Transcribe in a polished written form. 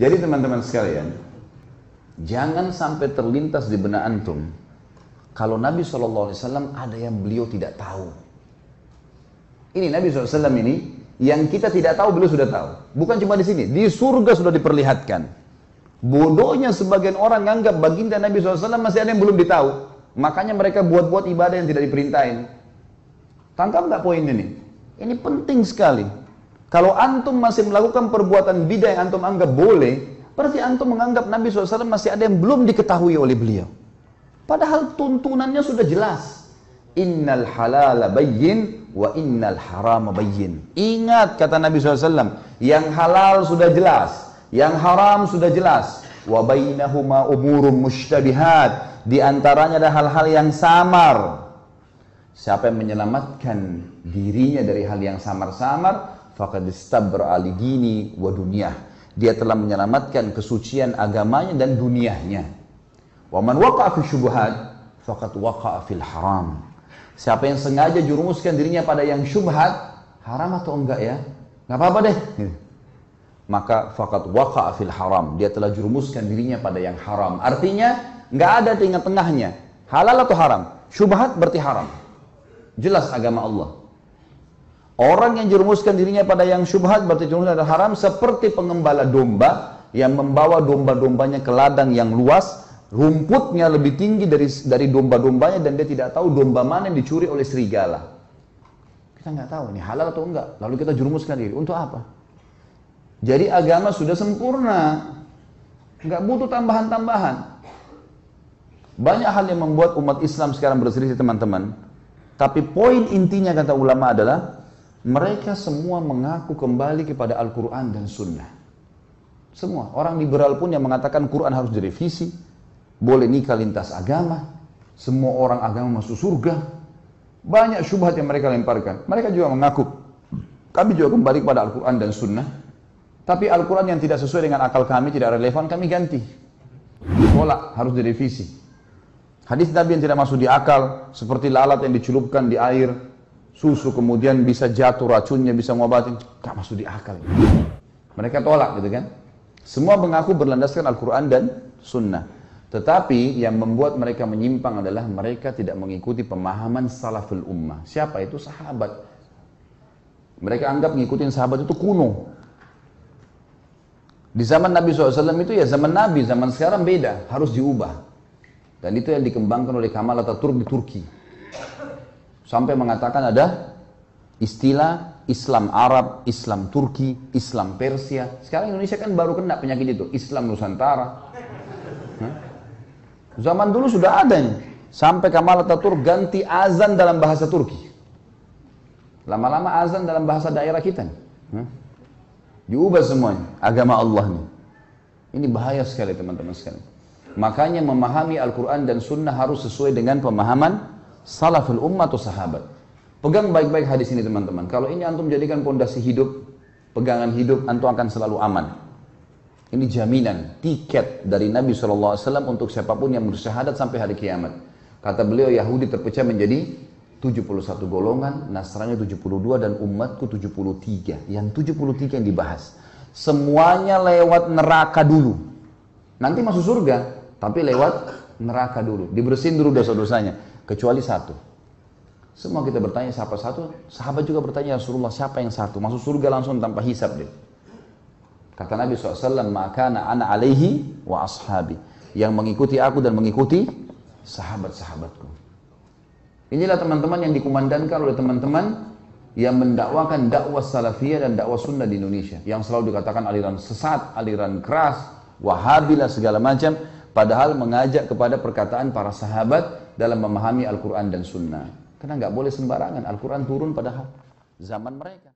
Jadi teman-teman sekalian, jangan sampai terlintas di benak antum kalau Nabi SAW ada yang beliau tidak tahu. Ini Nabi SAW ini yang kita tidak tahu beliau sudah tahu. Bukan cuma di sini, di surga sudah diperlihatkan. Bodohnya sebagian orang menganggap baginda Nabi SAW masih ada yang belum ditahu. Makanya mereka buat-buat ibadah yang tidak diperintahin. Tangkap nggak poin ini? Ini penting sekali. Kalau antum masih melakukan perbuatan bidah yang antum anggap boleh, berarti antum menganggap Nabi SAW masih ada yang belum diketahui oleh beliau. Padahal tuntunannya sudah jelas. Innal halala bayyin wa innal harama bayyin. Ingat kata Nabi SAW, yang halal sudah jelas, yang haram sudah jelas. Wa bainahuma umurun mushtabihat. Di antaranya ada hal-hal yang samar. Siapa yang menyelamatkan dirinya dari hal yang samar-samar, faqad istabra li dini wa dunyah. Dia telah menyelamatkan kesucian agamanya dan dunianya. Wa man waqa'a fi syubhat faqad waqa'a fil haram. Siapa yang sengaja jurumuskan dirinya pada yang syubhat, haram atau enggak ya? Enggak apa-apa deh. Maka faqad waqa'a fil haram. Dia telah jurumuskan dirinya pada yang haram. Artinya enggak ada tengah-tengahnya. Halal atau haram? Syubhat berarti haram. Jelas agama Allah. Orang yang jerumuskan dirinya pada yang syubhat berarti jerumuskan pada haram, seperti pengembala domba yang membawa domba-dombanya ke ladang yang luas, rumputnya lebih tinggi dari domba-dombanya, dan dia tidak tahu domba mana yang dicuri oleh serigala. Kita nggak tahu ini halal atau enggak, lalu kita jerumuskan diri untuk apa? Jadi agama sudah sempurna, nggak butuh tambahan-tambahan. Banyak hal yang membuat umat Islam sekarang berselisih teman-teman. Tapi poin intinya kata ulama adalah mereka semua mengaku kembali kepada Al-Quran dan Sunnah. Semua. Orang liberal pun yang mengatakan Quran harus direvisi, boleh nikah lintas agama, semua orang agama masuk surga. Banyak syubhat yang mereka lemparkan. Mereka juga mengaku, kami juga kembali kepada Al-Quran dan Sunnah. Tapi Al-Quran yang tidak sesuai dengan akal kami, tidak relevan, kami ganti. Tolak, harus direvisi. Hadis Nabi yang tidak masuk di akal, seperti lalat yang dicelupkan di air, susu kemudian bisa jatuh racunnya, bisa ngobatin, gak masuk di akal. Mereka tolak gitu kan. Semua mengaku berlandaskan Al-Quran dan Sunnah. Tetapi yang membuat mereka menyimpang adalah mereka tidak mengikuti pemahaman salaful ummah. Siapa itu? Sahabat. Mereka anggap ngikutin sahabat itu kuno. Di zaman Nabi SAW itu ya zaman Nabi, zaman sekarang beda, harus diubah. Dan itu yang dikembangkan oleh Kamal Atatürk di Turki. Sampai mengatakan ada istilah Islam Arab, Islam Turki, Islam Persia. Sekarang Indonesia kan baru kena penyakit itu, Islam Nusantara. Zaman dulu sudah ada nih. Sampai Kamal Atatürk ganti azan dalam bahasa Turki. Lama-lama azan dalam bahasa daerah kita nih. Diubah semuanya, agama Allah nih. Ini bahaya sekali teman-teman sekalian. Makanya memahami Al-Quran dan Sunnah harus sesuai dengan pemahaman salaful ummah atau sahabat. Pegang baik-baik hadis ini teman-teman. Kalau ini antum jadikan pondasi hidup, pegangan hidup, antum akan selalu aman. Ini jaminan, tiket dari Nabi SAW untuk siapapun yang bersyahadat sampai hari kiamat. Kata beliau, Yahudi terpecah menjadi 71 golongan, Nasrani 72, dan umatku 73. Yang 73 yang dibahas. Semuanya lewat neraka dulu. Nanti masuk surga. Tapi lewat neraka dulu, dibersihin dulu dosa-dosanya, kecuali satu. Semua kita bertanya siapa satu, sahabat juga bertanya, Rasulullah siapa yang satu? Masuk surga langsung tanpa hisab deh. Kata Nabi SAW, makana ana alaihi wa ashabi. Yang mengikuti aku dan mengikuti sahabat-sahabatku. Inilah teman-teman yang dikumandangkan oleh teman-teman yang mendakwakan dakwah salafiyah dan dakwah sunnah di Indonesia. Yang selalu dikatakan aliran sesat, aliran keras, wahabilah segala macam. Padahal mengajak kepada perkataan para sahabat dalam memahami Al-Quran dan Sunnah. Karena nggak boleh sembarangan, Al-Quran turun pada zaman mereka.